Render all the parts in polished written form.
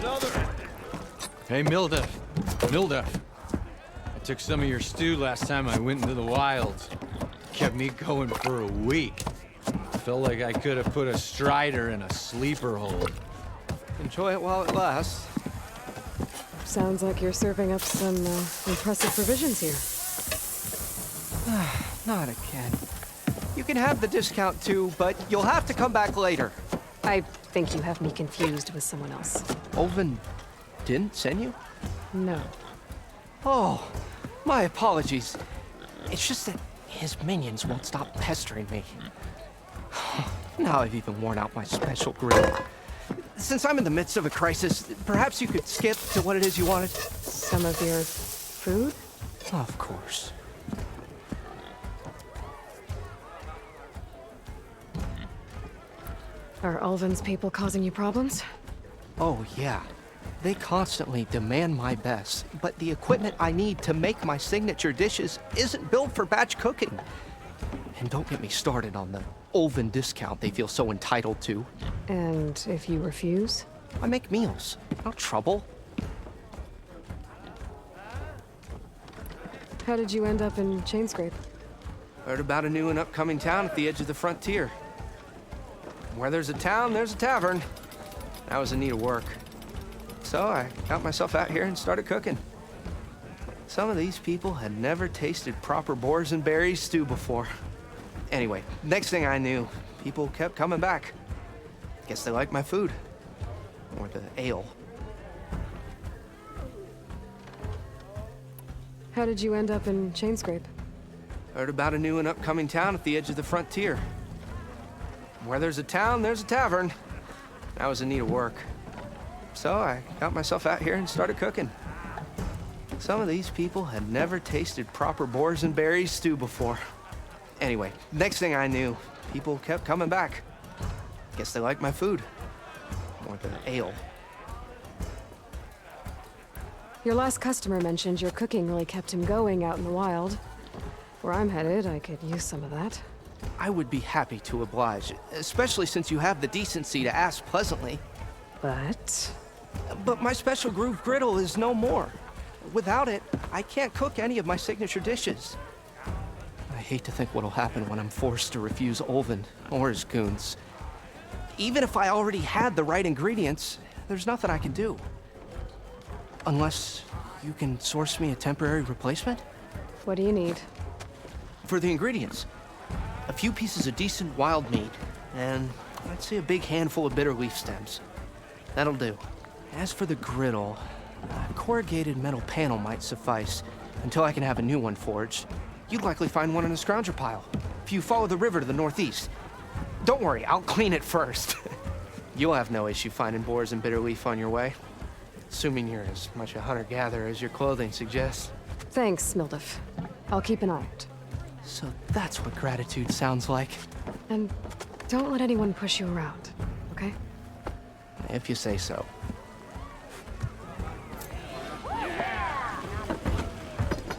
Hey, Milda. Milda. I took some of your stew last time I went into the wilds. Kept me going for a week. Felt like I could have put a strider in a sleeper hold. Enjoy it while it lasts. Sounds like you're serving up some impressive provisions here. Not again. You can have the discount too, but you'll have to come back later. I think you have me confused with someone else. Olvin didn't send you? No. Oh, my apologies. It's just that his minions won't stop pestering me. Now I've even worn out my special grill. Since I'm in the midst of a crisis, perhaps you could skip to what it is you wanted? Some of your food? Of course. Are Ulvin's people causing you problems? Oh, yeah. They constantly demand my best, but the equipment I need to make my signature dishes isn't built for batch cooking. And don't get me started on the Ulvin discount they feel so entitled to. And if you refuse? I make meals, not trouble. How did you end up in Chainscrape? Heard about a new and upcoming town at the edge of the frontier. Where there's a town, there's a tavern. I was in need of work. So I got myself out here and started cooking. Some of these people had never tasted proper boars and berries stew before. Anyway, next thing I knew, people kept coming back. Guess they liked my food. Or the ale. How did you end up in Chainscrape? Heard about a new and upcoming town at the edge of the frontier. Where there's a town, there's a tavern. I was in need of work. So I got myself out here and started cooking. Some of these people had never tasted proper boars and berries stew before. Anyway, next thing I knew, people kept coming back. Guess they liked my food. Or the ale. Your last customer mentioned your cooking really kept him going out in the wild. Where I'm headed, I could use some of that. I would be happy to oblige, especially since you have the decency to ask pleasantly. But my special groove griddle is no more. Without it, I can't cook any of my signature dishes. I hate to think what'll happen when I'm forced to refuse Ulvin or his goons. Even if I already had the right ingredients, there's nothing I can do. Unless you can source me a temporary replacement? What do you need? For the ingredients, a few pieces of decent wild meat, and I'd say a big handful of bitter leaf stems. That'll do. As for the griddle, a corrugated metal panel might suffice until I can have a new one forged. You'd likely find one in a scrounger pile if you follow the river to the northeast. Don't worry, I'll clean it first. You'll have no issue finding boars and bitter leaf on your way. Assuming you're as much a hunter-gatherer as your clothing suggests. Thanks, Mildif. I'll keep an eye out. So that's what gratitude sounds like. And don't let anyone push you around, okay? If you say so.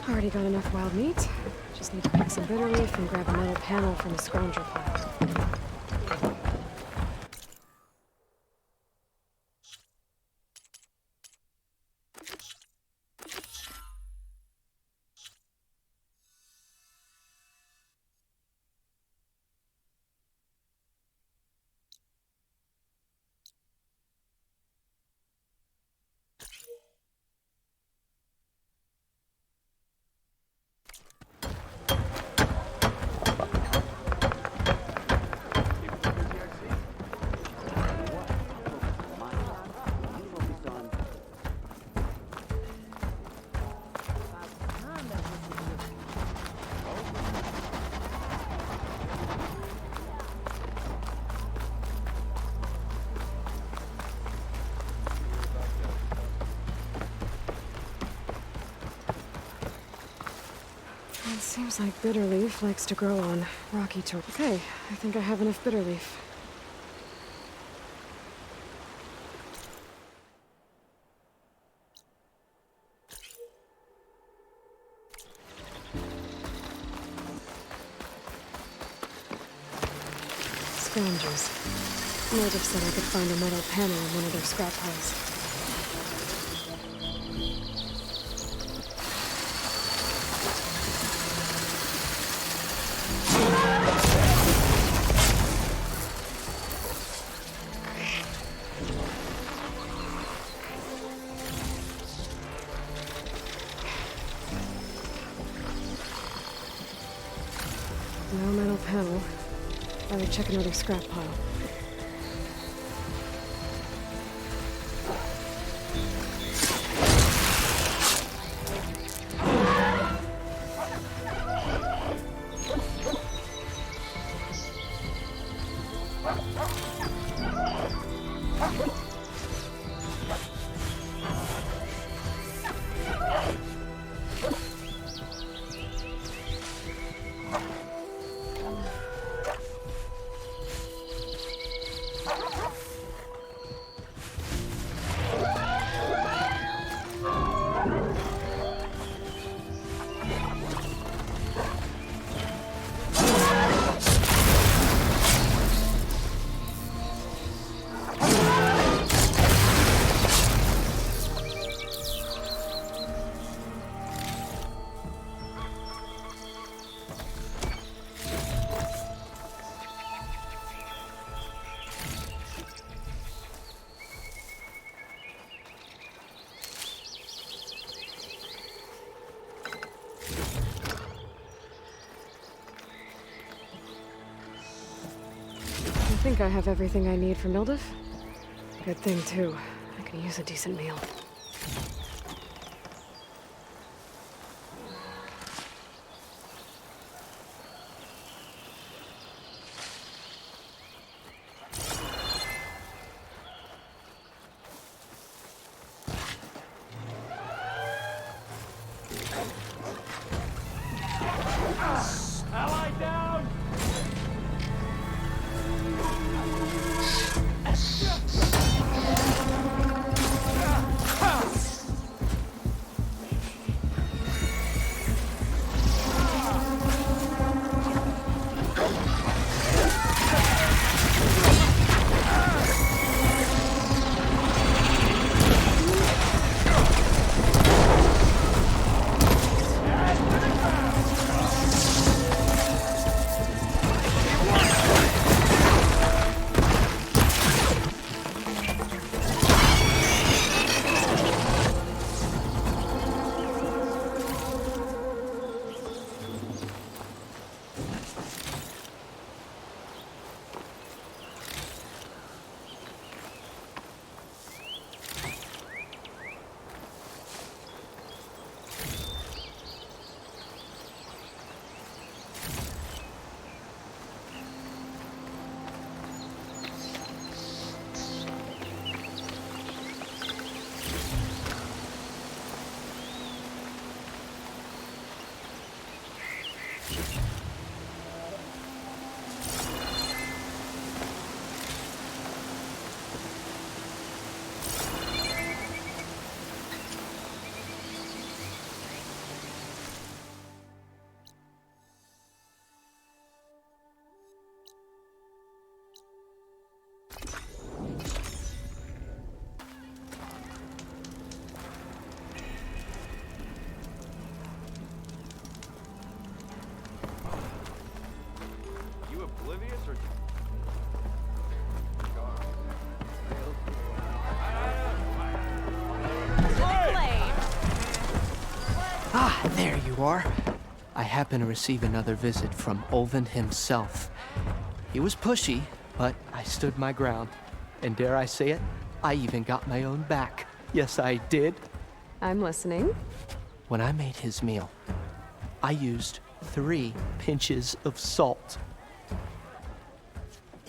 Already got enough wild meat. Just need to pick some bitter leaf and grab a metal panel from a scrounger pile. It seems like bitter leaf likes to grow on rocky terrain. Okay, I think I have enough bitter leaf. Scroungers. Native said I could find a metal panel in one of their scrap piles. No metal panel. Better check another scrap pile. I think I have everything I need for Mildif. Good thing, too. I could use a decent meal. Ally down! Ah, there you are. I happen to receive another visit from Olvin himself. He was pushy, but I stood my ground. And dare I say it, I even got my own back. Yes, I did. I'm listening. When I made his meal, I used 3 pinches of salt.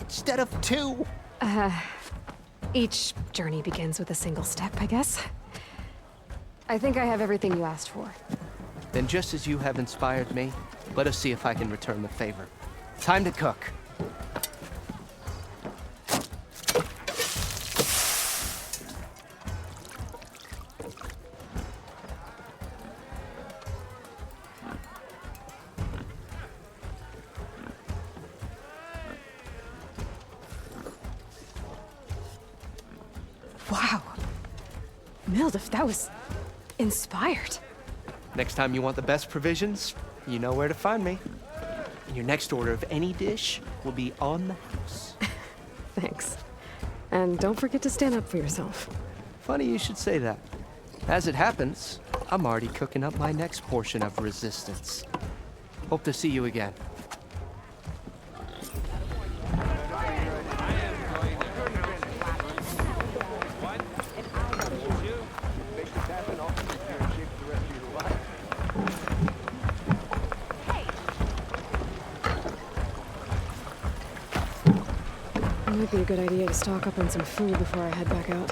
Instead of 2. Each journey begins with a single step, I guess. I think I have everything you asked for. Then just as you have inspired me, let us see if I can return the favor. Time to cook. Wow. Mildif, that was inspired. Next time you want the best provisions, you know where to find me. And your next order of any dish will be on the house. Thanks. And don't forget to stand up for yourself. Funny you should say that. As it happens, I'm already cooking up my next portion of resistance. Hope to see you again. be a good idea to stock up on some food before I head back out.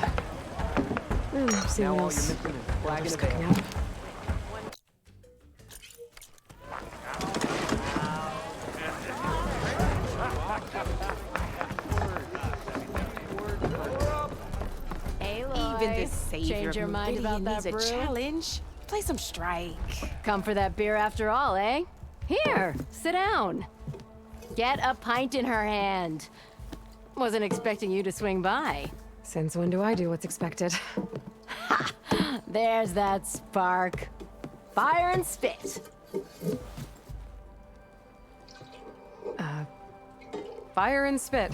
See what else is cooking up. Aloy, Even the savior change your of mind about Meridian that needs a brew? challenge. Play some strike. Come for that beer after all, eh? Here, sit down. Get a pint in her hand. Wasn't expecting you to swing by. Since when do I do what's expected? There's that spark. Fire and spit. Fire and spit.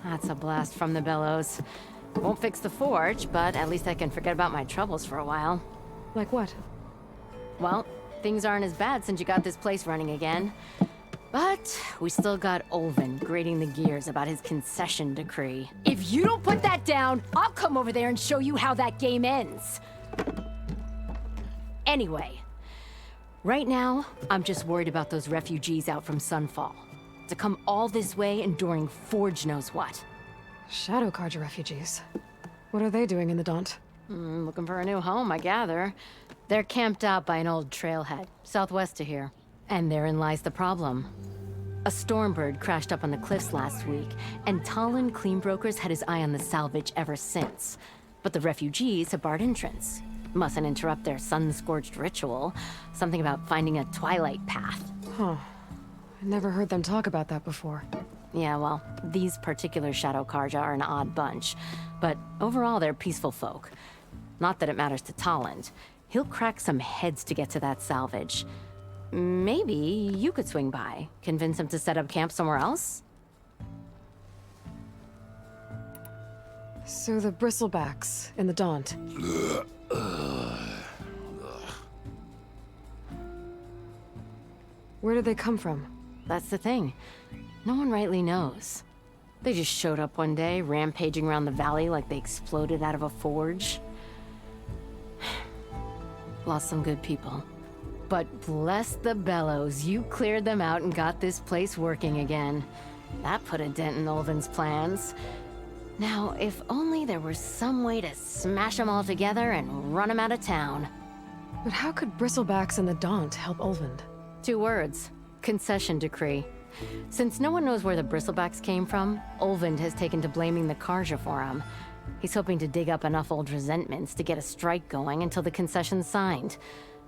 That's a blast from the bellows. Won't fix the forge, but at least I can forget about my troubles for a while. Like what? Well, things aren't as bad since you got this place running again. But we still got Olvin grating the gears about his concession decree. If you don't put that down, I'll come over there and show you how that game ends. Anyway, right now, I'm just worried about those refugees out from Sunfall. To come all this way enduring Forge knows what. Shadow Carja refugees. What are they doing in the Daunt? Looking for a new home, I gather. They're camped out by an old trailhead, southwest of here. And therein lies the problem. A stormbird crashed up on the cliffs last week, and Talon Cleanbrokers had his eye on the salvage ever since. But the refugees have barred entrance. Mustn't interrupt their sun-scorched ritual. Something about finding a twilight path. Huh. I never heard them talk about that before. Yeah, well, these particular Shadow Carja are an odd bunch. But overall, they're peaceful folk. Not that it matters to Talon. He'll crack some heads to get to that salvage. Maybe you could swing by, convince him to set up camp somewhere else? So the bristlebacks in the Daunt. Where did they come from? That's the thing. No one rightly knows. They just showed up one day, rampaging around the valley like they exploded out of a forge. Lost some good people. But bless the bellows, you cleared them out and got this place working again. That put a dent in Olvin's plans. Now, if only there was some way to smash them all together and run them out of town. But how could bristlebacks in the Daunt help Olvind? 2 words. Concession decree. Since no one knows where the bristlebacks came from, Olvind has taken to blaming the Carja for them. He's hoping to dig up enough old resentments to get a strike going until the concession's signed.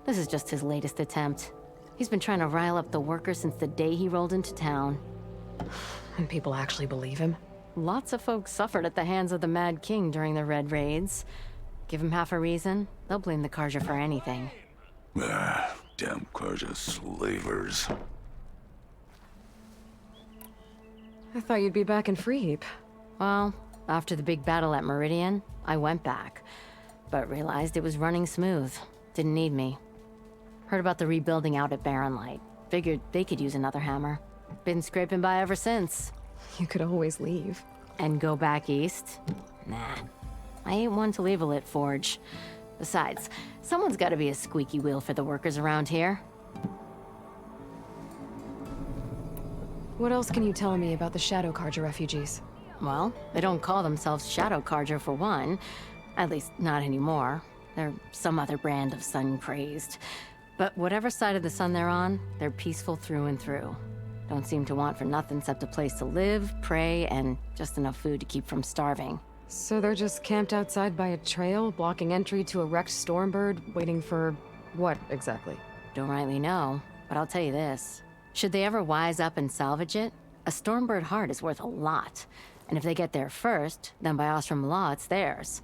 This is just his latest attempt. He's been trying to rile up the workers since the day he rolled into town. And people actually believe him? Lots of folks suffered at the hands of the Mad King during the Red Raids. Give him half a reason, they'll blame the Carja for anything. Damn Carja slavers. I thought you'd be back in Freeheap. Well, after the big battle at Meridian, I went back. But realized it was running smooth. Didn't need me. Heard about the rebuilding out at Barren Light. Figured they could use another hammer. Been scraping by ever since. You could always leave. And go back east? Nah. I ain't one to leave a lit forge. Besides, someone's gotta be a squeaky wheel for the workers around here. What else can you tell me about the Shadow Carja refugees? Well, they don't call themselves Shadow Carja for one. At least, not anymore. They're some other brand of sun-crazed. But whatever side of the sun they're on, they're peaceful through and through. Don't seem to want for nothing except a place to live, pray, and just enough food to keep from starving. So they're just camped outside by a trail, blocking entry to a wrecked stormbird, waiting for... what, exactly? Don't rightly know, but I'll tell you this. Should they ever wise up and salvage it, a stormbird heart is worth a lot. And if they get there first, then by Ostrom law, it's theirs.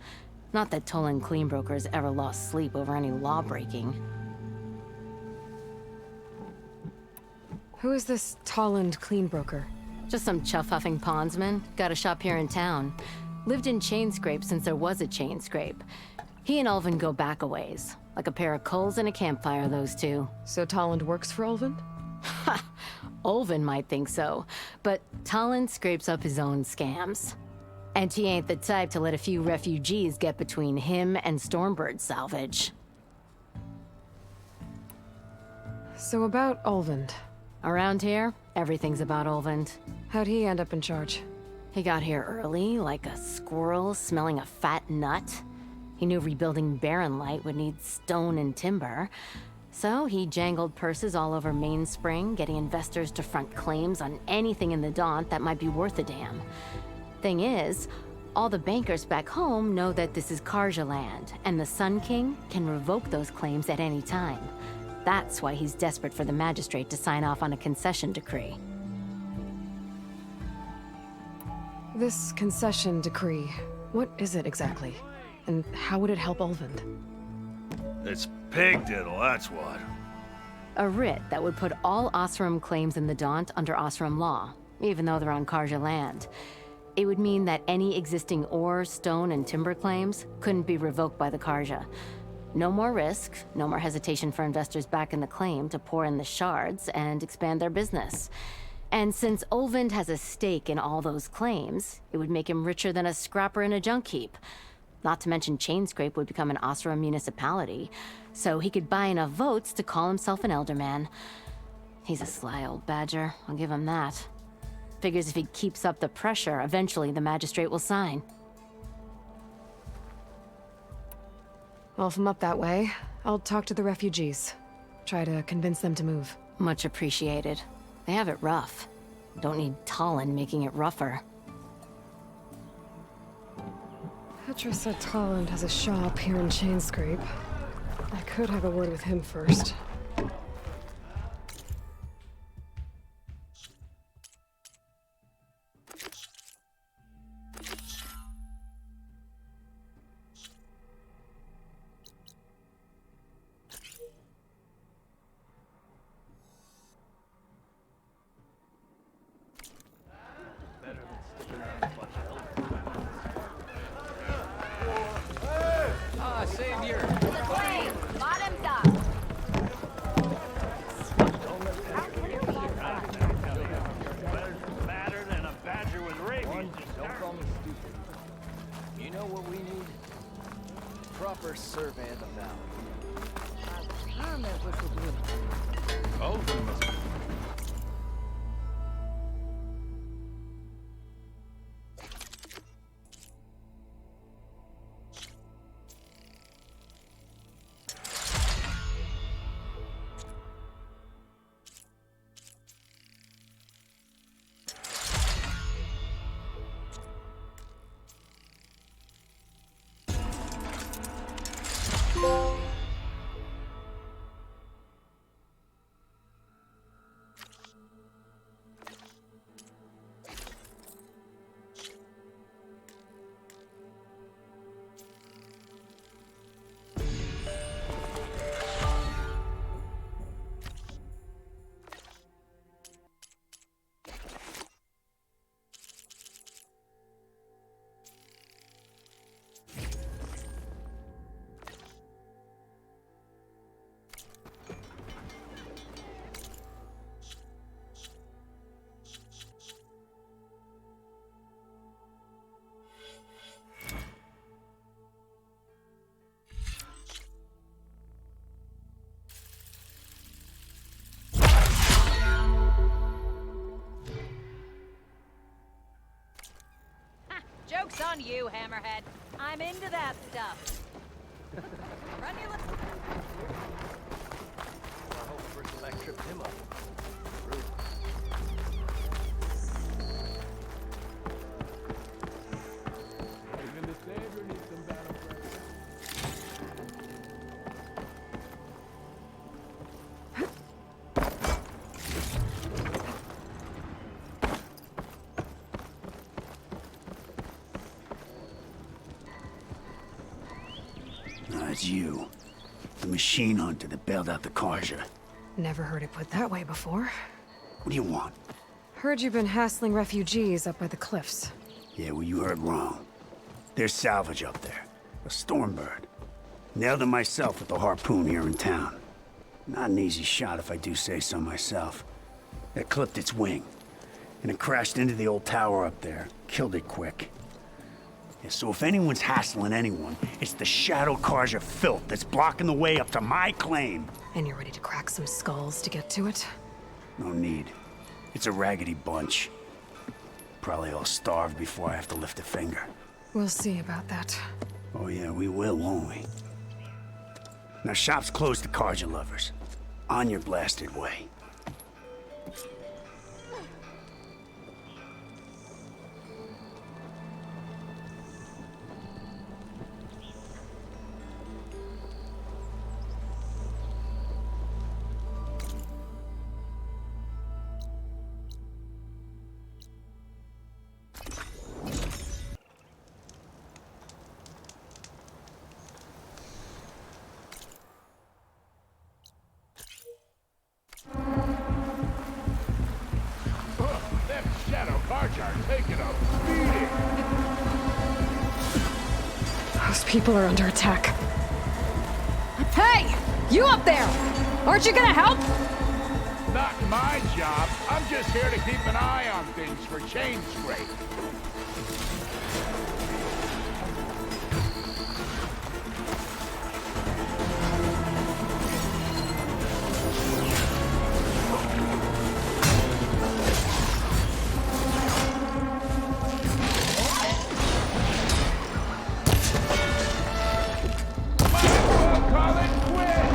Not that Tolan Cleanbrokers ever lost sleep over any law-breaking. Who is this Tolland Cleanbroker? Just some chuff-huffing pondsman. Got a shop here in town. Lived in Chainscrape since there was a Chainscrape. He and Ulvin go back a ways. Like a pair of coals and a campfire, those two. So Tolland works for Ulvin? Ha! Ulvin might think so, but Talon scrapes up his own scams. And he ain't the type to let a few refugees get between him and Stormbird salvage. So about Ulvin. Around here, everything's about Olvend. How'd he end up in charge? He got here early, like a squirrel smelling a fat nut. He knew rebuilding Barren Light would need stone and timber. So he jangled purses all over Mainspring, getting investors to front claims on anything in the Daunt that might be worth a damn. Thing is, all the bankers back home know that this is Karja land, and the Sun King can revoke those claims at any time. That's why he's desperate for the magistrate to sign off on a concession decree. This concession decree, what is it exactly? And how would it help Olvend? It's pig diddle, that's what. A writ that would put all Osram claims in the Daunt under Osram law, even though they're on Karja land. It would mean that any existing ore, stone, and timber claims couldn't be revoked by the Karja. No more risk, no more hesitation for investors back in the claim to pour in the shards and expand their business. And since Olvend has a stake in all those claims, it would make him richer than a scrapper in a junk heap. Not to mention Chainscrape would become an Osram municipality, so he could buy enough votes to call himself an elderman. He's a sly old badger, I'll give him that. Figures if he keeps up the pressure, eventually the magistrate will sign. Well, if I'm up that way, I'll talk to the refugees. Try to convince them to move. Much appreciated. They have it rough. Don't need Talon making it rougher. Petra said Talland has a shop here in Chainscrape. I could have a word with him first. Proper survey of the valley. Oh, Joke's on you, Hammerhead. I'm into that stuff. Run your little... I hope Bristleback tripped him up. It's you. The machine hunter that bailed out the Karja. Never heard it put that way before. What do you want? Heard you've been hassling refugees up by the cliffs. Yeah, well, you heard wrong. There's salvage up there. A stormbird. Nailed it myself with the harpoon here in town. Not an easy shot if I do say so myself. It clipped its wing, and it crashed into the old tower up there. Killed it quick. Yeah, so if anyone's hassling anyone, it's the Shadow Karja filth that's blocking the way up to my claim. And you're ready to crack some skulls to get to it? No need. It's a raggedy bunch. Probably all starved before I have to lift a finger. We'll see about that. Oh yeah, we will, won't we? Now shop's closed to carja lovers. On your blasted way. Them shadow cards are taking a beating. Those people are under attack. Hey! You up there! Aren't you gonna help? Not my job. I'm just here to keep an eye on things for chain scrape. Call it quits!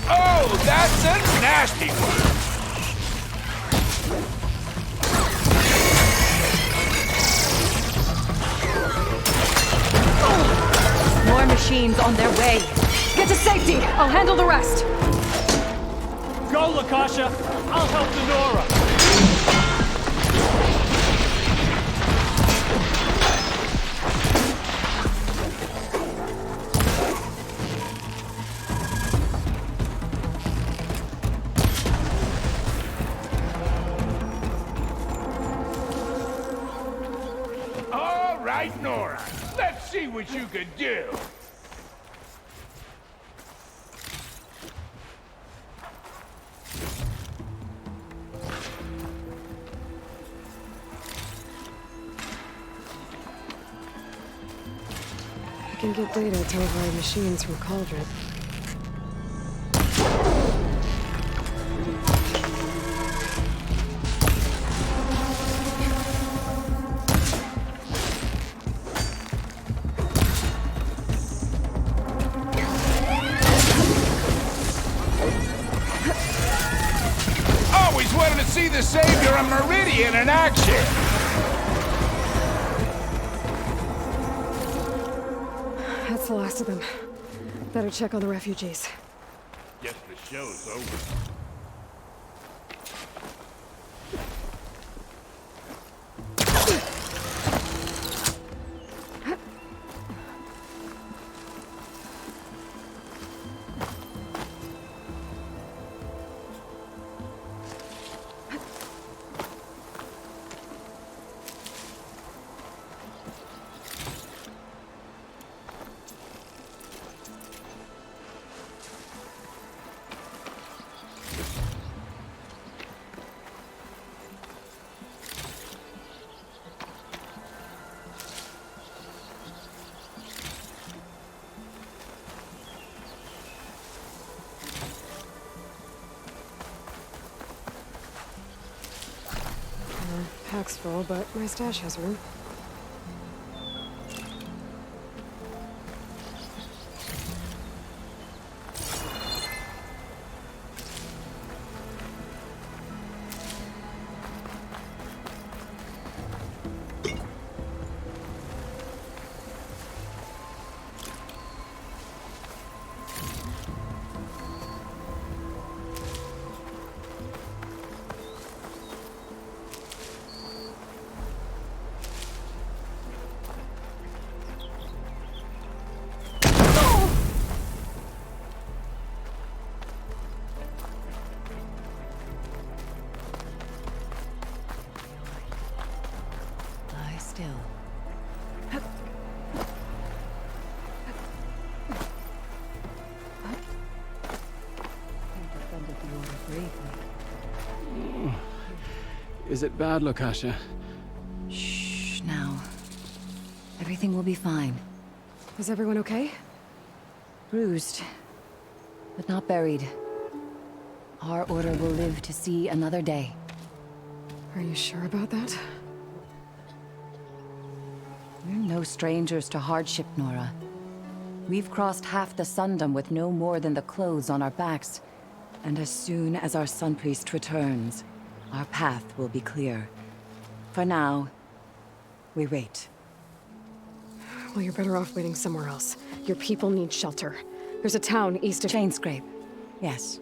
Oh, that's a nasty one. More machines on their way. Get to safety! I'll handle the rest! Go, Lakasha! I'll help Denora! All right, Nora. Let's see what you can do. I can get data to override machines from Cauldron. Always wanted to see the Savior of Meridian in action. That's the last of them. Better check on the refugees. Guess the show's over. Pack's full, but my stash has room. still. You defended the order bravely. Is it bad, Lakasha? Shh, now. Everything will be fine. Is everyone okay? Bruised, but not buried. Our order will live to see another day. Are you sure about that? We're no strangers to hardship, Nora. We've crossed half the Sundom with no more than the clothes on our backs. And as soon as our Sun Priest returns, our path will be clear. For now, we wait. Well, you're better off waiting somewhere else. Your people need shelter. There's a town east of... Chainscrape. Yes.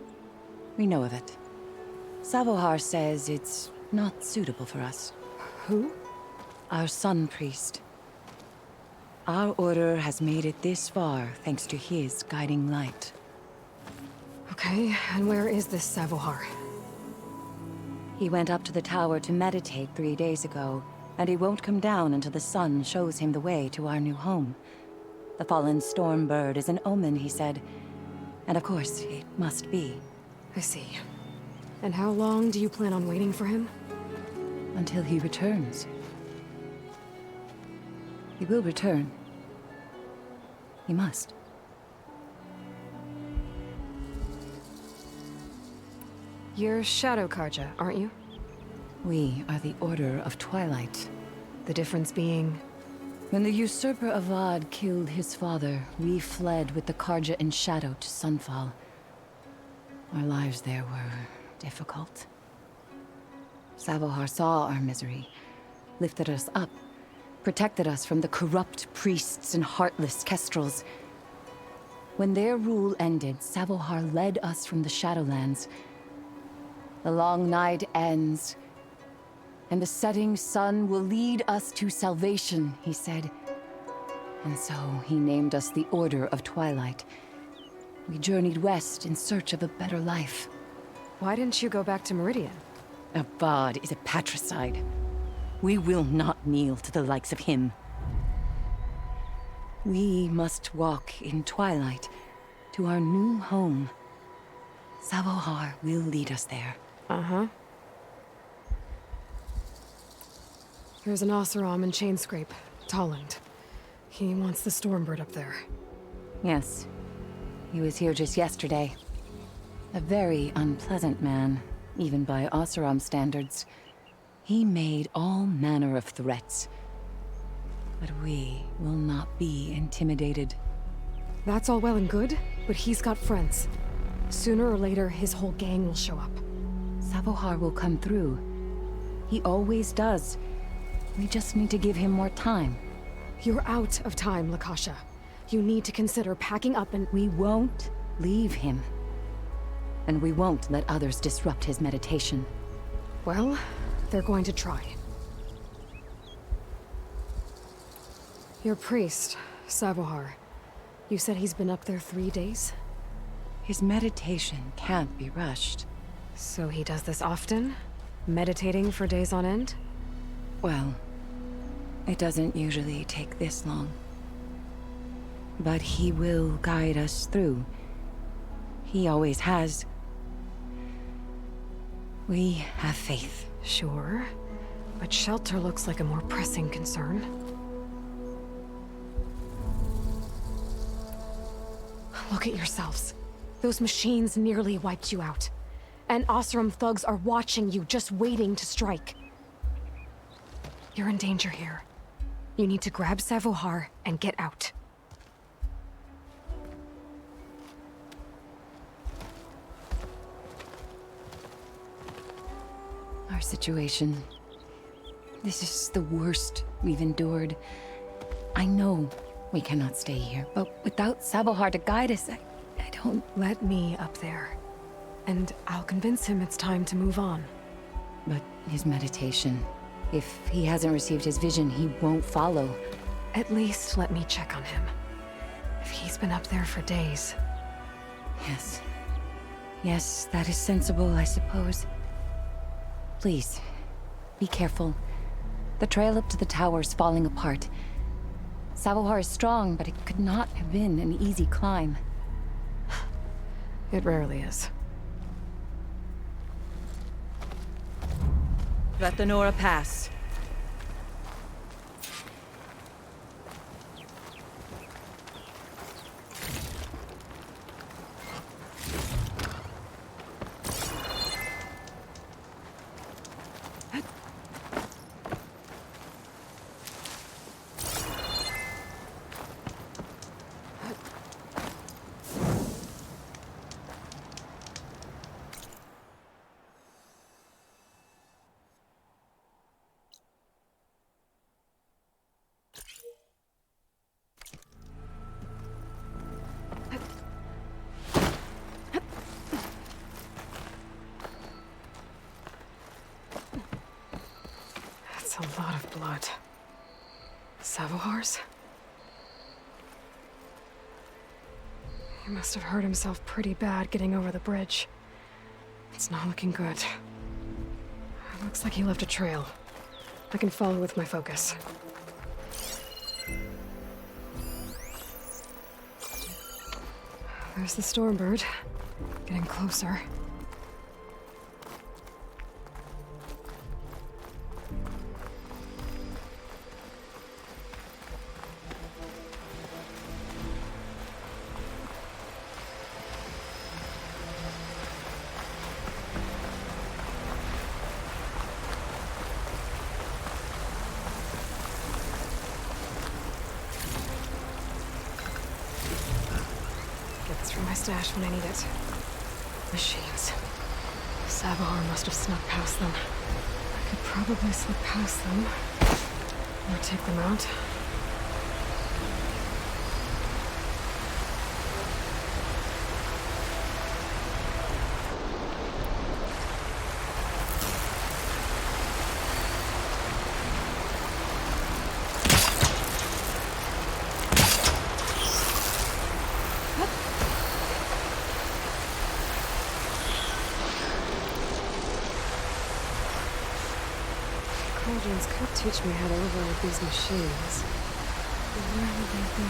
We know of it. Savohar says it's not suitable for us. Who? Our Sun Priest. Our order has made it this far thanks to his guiding light. Okay, and where is this Savohar? He went up to the tower to meditate 3 days ago, and he won't come down until the sun shows him the way to our new home. The fallen storm bird is an omen, he said. And of course, it must be. I see. And how long do you plan on waiting for him? Until he returns. He will return. He must. You're Shadow Karja, aren't you? We are the Order of Twilight. The difference being... When the usurper Avad killed his father, we fled with the Karja in Shadow to Sunfall. Our lives there were difficult. Savohar saw our misery, lifted us up, protected us from the corrupt priests and heartless kestrels. When their rule ended, Savohar led us from the Shadowlands. The long night ends, and the setting sun will lead us to salvation, he said. And so he named us the Order of Twilight. We journeyed west in search of a better life. Why didn't you go back to Meridian? Avad is a patricide. We will not kneel to the likes of him. We must walk in twilight to our new home. Savohar will lead us there. Uh-huh. There's an Oseram in Chainscrape, Tolland. He wants the Stormbird up there. Yes. He was here just yesterday. A very unpleasant man, even by Oseram standards. He made all manner of threats. But we will not be intimidated. That's all well and good, but he's got friends. Sooner or later, his whole gang will show up. Savohar will come through. He always does. We just need to give him more time. You're out of time, Lakasha. You need to consider packing up and... We won't leave him. And we won't let others disrupt his meditation. Well, they're going to try. Your priest, Savohar. You said he's been up there 3 days? His meditation can't be rushed. So he does this often? Meditating for days on end? Well, it doesn't usually take this long. But he will guide us through. He always has. We have faith. Sure. But shelter looks like a more pressing concern. Look at yourselves. Those machines nearly wiped you out. And Oseram thugs are watching you, just waiting to strike. You're in danger here. You need to grab Savohar and get out. Our situation. This is the worst we've endured. I know we cannot stay here, but without Savohar to guide us, I don't... Let me up there. And I'll convince him it's time to move on. But his meditation... If he hasn't received his vision, he won't follow. At least let me check on him. If he's been up there for days. Yes. Yes, that is sensible, I suppose. Please, be careful. The trail up to the tower's falling apart. Sabohar is strong, but it could not have been an easy climb. It rarely is. Let the Nora pass. That's a lot of blood. Sabohar's? He must have hurt himself pretty bad getting over the bridge. It's not looking good. It looks like he left a trail. I can follow with my focus. There's the Stormbird. Getting closer. From my stash when I need it. Machines. Sabohar must have snuck past them. I could probably slip past them. Or take them out. Guardians could teach me how to override these machines. But where would they be?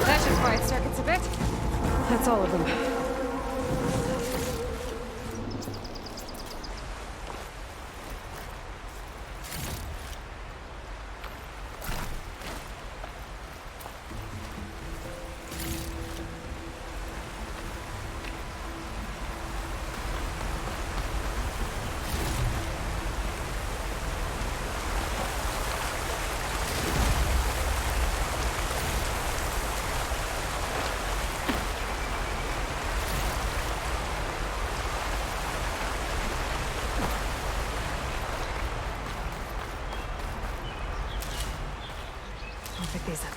That should quiet circuits a bit. That's all of them. pick these up.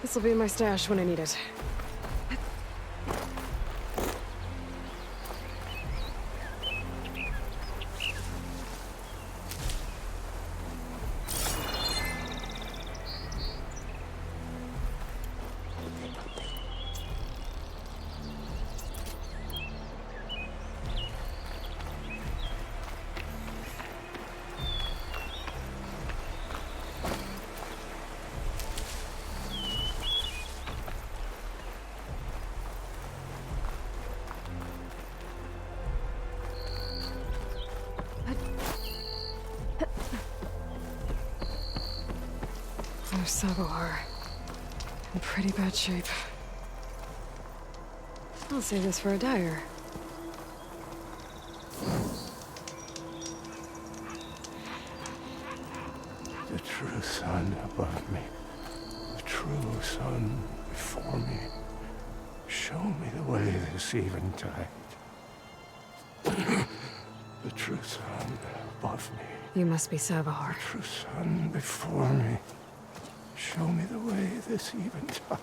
This'll be in my stash when I need it. There's Sabohar. In pretty bad shape. I'll save this for a dyer. The true sun above me. The true sun before me. Show me the way this eventide. The true sun above me. You must be Sabohar. The true sun before me. Show me the way this eventide.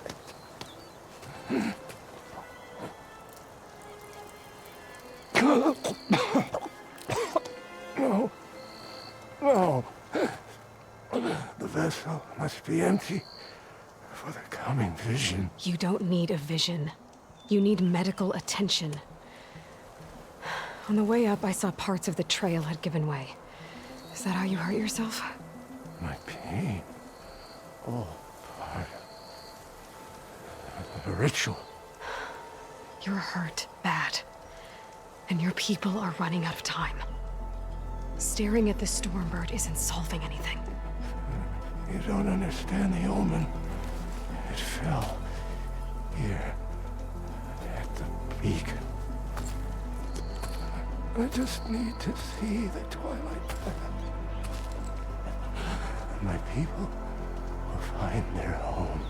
No. No. The vessel must be empty for the coming vision. You don't need a vision. You need medical attention. On the way up, I saw parts of the trail had given way. Is that how you hurt yourself? My pain. All part of the ritual. You're hurt bad. And your people are running out of time. Staring at the Stormbird isn't solving anything. You don't understand the omen. It fell here at the beacon. I just need to see the twilight path. And my people will find their home.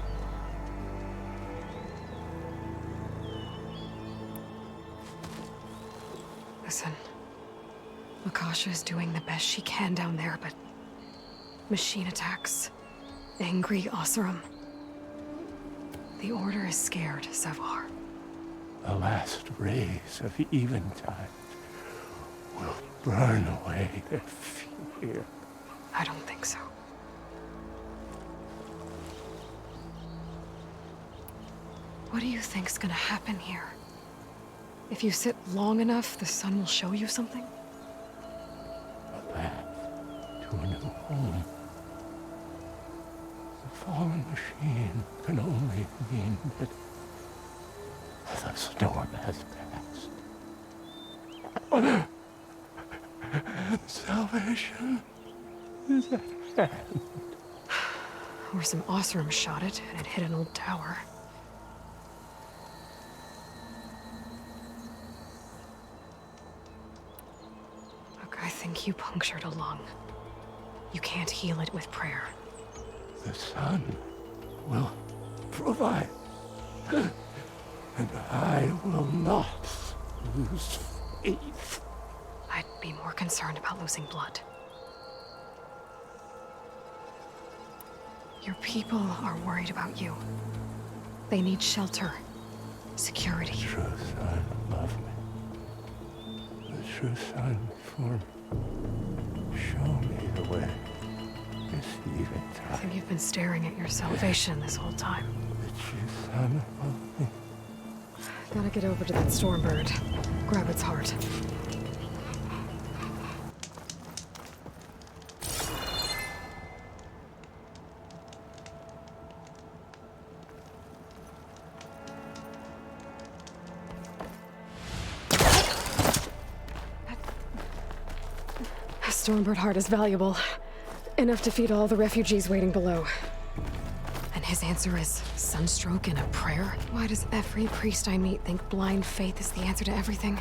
Listen, Akasha is doing the best she can down there, but machine attacks, angry Oseram. The Order is scared, Savar. The last rays of eventide will burn away their fear. I don't think so. What do you think's gonna happen here? If you sit long enough, the sun will show you something? A path to a new home. The fallen machine can only mean that the storm has passed. Salvation is at hand. Or some Oseram shot it, and it hit an old tower. Look, I think you punctured a lung. You can't heal it with prayer. The sun will provide. And I will not lose faith. I'd be more concerned about losing blood. Your people are worried about you. They need shelter, security. The true sun above me. The true sun before me. Show me the way. This I eventide. think you've been staring at your salvation this whole time. The true sun above me. Gotta get over to that Stormbird. Grab its heart. Stormbird heart is valuable. Enough to feed all the refugees waiting below. And his answer is sunstroke and a prayer? Why does every priest I meet think blind faith is the answer to everything?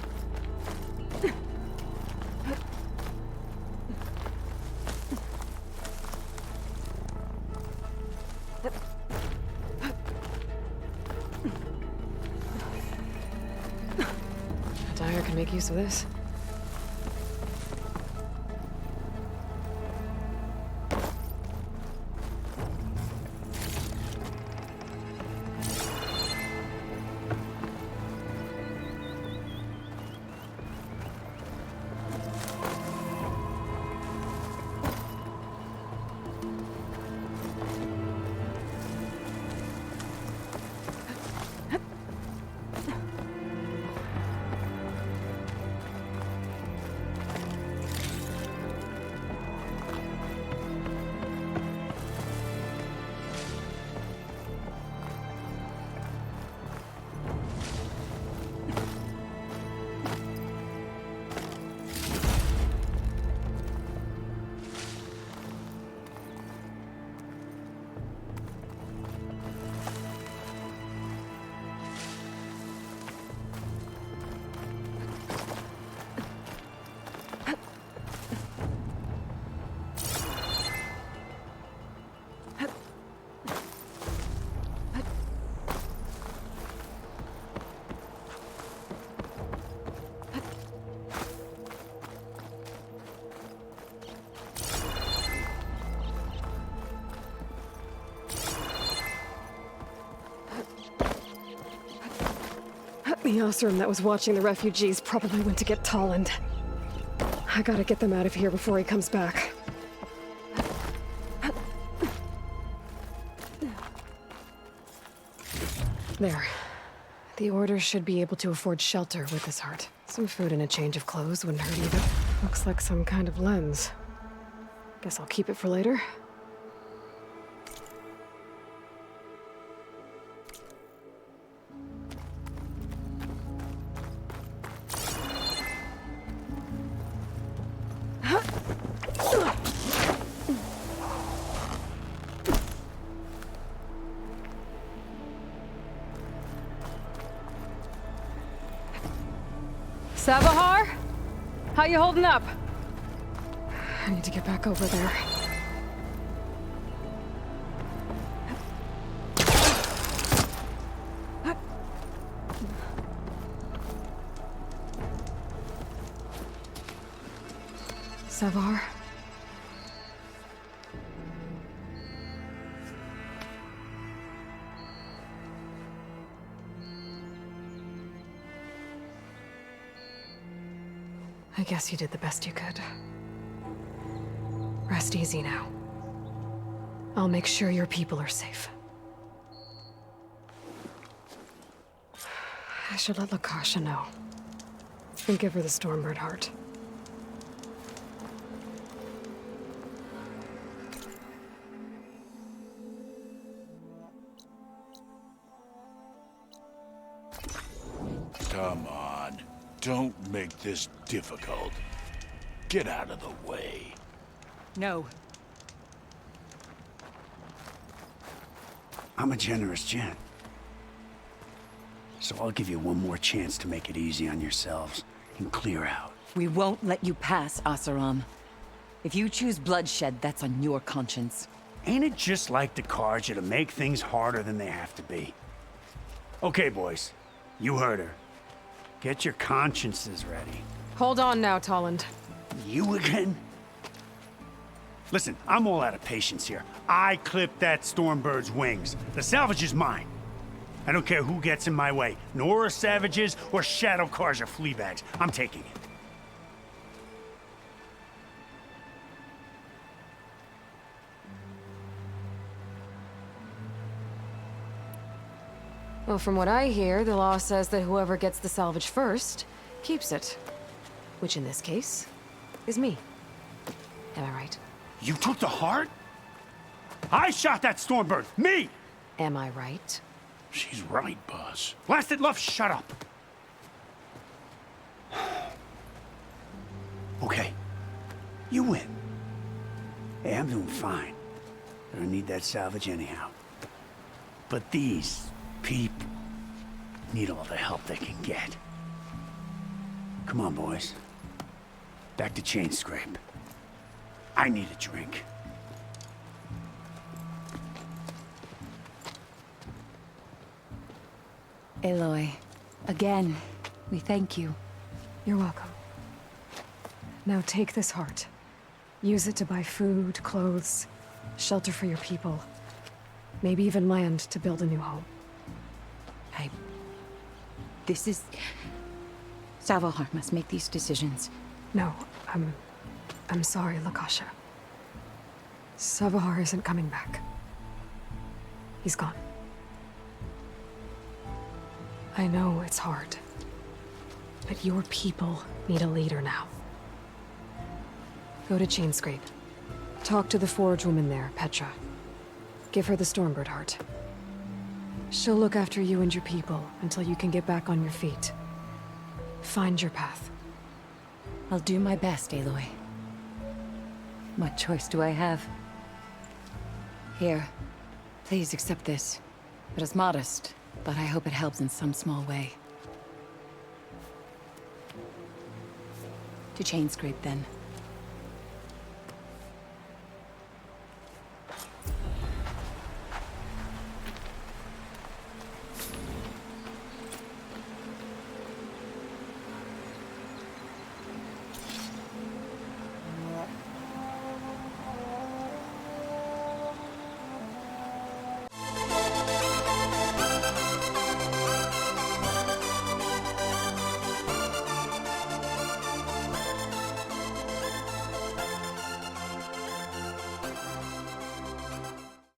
Dyer can make use of this. The Osram that was watching the refugees probably went to get Tolland. I gotta get them out of here before he comes back. There. The Order should be able to afford shelter with this heart. Some food and a change of clothes wouldn't hurt either. Looks like some kind of lens. Guess I'll keep it for later. Savahar? How you holding up? I need to get back over there. Savahar? I guess you did the best you could. Rest easy now. I'll make sure your people are safe. I should let Lakasha know. And give her the Stormbird heart. Come on. Don't make this difficult. Get out of the way. No. I'm a generous gent. So I'll give you one more chance to make it easy on yourselves and clear out. We won't let you pass, Asaram. If you choose bloodshed, that's on your conscience. Ain't it just like the Karja to make things harder than they have to be? Okay, boys. You heard her. Get your consciences ready. Hold on now, Tolland. You again? Listen, I'm all out of patience here. I clipped that Stormbird's wings. The salvage is mine. I don't care who gets in my way. Nora savages or Shadow Karja fleabags. I'm taking it. Well, from what I hear, the law says that whoever gets the salvage first keeps it. Which in this case is me. Am I right? You took the heart? I shot that Stormbird! Me! Am I right? She's right, boss. Blasted love, shut up! Okay. You win. Hey, I'm doing fine. I don't need that salvage anyhow. But these people need all the help they can get. Come on, boys. Back to Chain Scrape. I need a drink. Aloy, again, we thank you. You're welcome. Now take this heart. Use it to buy food, clothes, shelter for your people. Maybe even land to build a new home. This is... Salvahar must make these decisions. No, I'm sorry, Lakasha. Savahar isn't coming back. He's gone. I know it's hard, but your people need a leader now. Go to Chainscrape. Talk to the forge woman there, Petra. Give her the Stormbird heart. She'll look after you and your people until you can get back on your feet. Find your path. I'll do my best, Aloy. What choice do I have? Here, please accept this. It is modest, but I hope it helps in some small way. To Chainscrape, then.